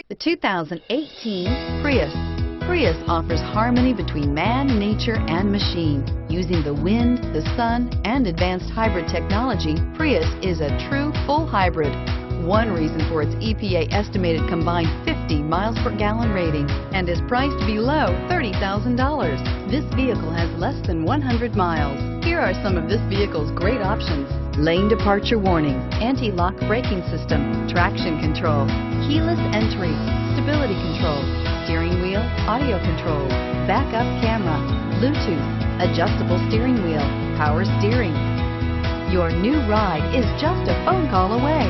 The 2018 Prius. Prius offers harmony between man, nature, and machine. Using the wind, the sun, and advanced hybrid technology, Prius is a true full hybrid. One reason for its EPA estimated combined 50 miles per gallon rating and is priced below $30,000. This vehicle has less than 100 miles. Here are some of this vehicle's great options: lane departure warning, anti-lock braking system, traction control, keyless entry, stability control, steering wheel audio controls, backup camera, Bluetooth, adjustable steering wheel, power steering. Your new ride is just a phone call away.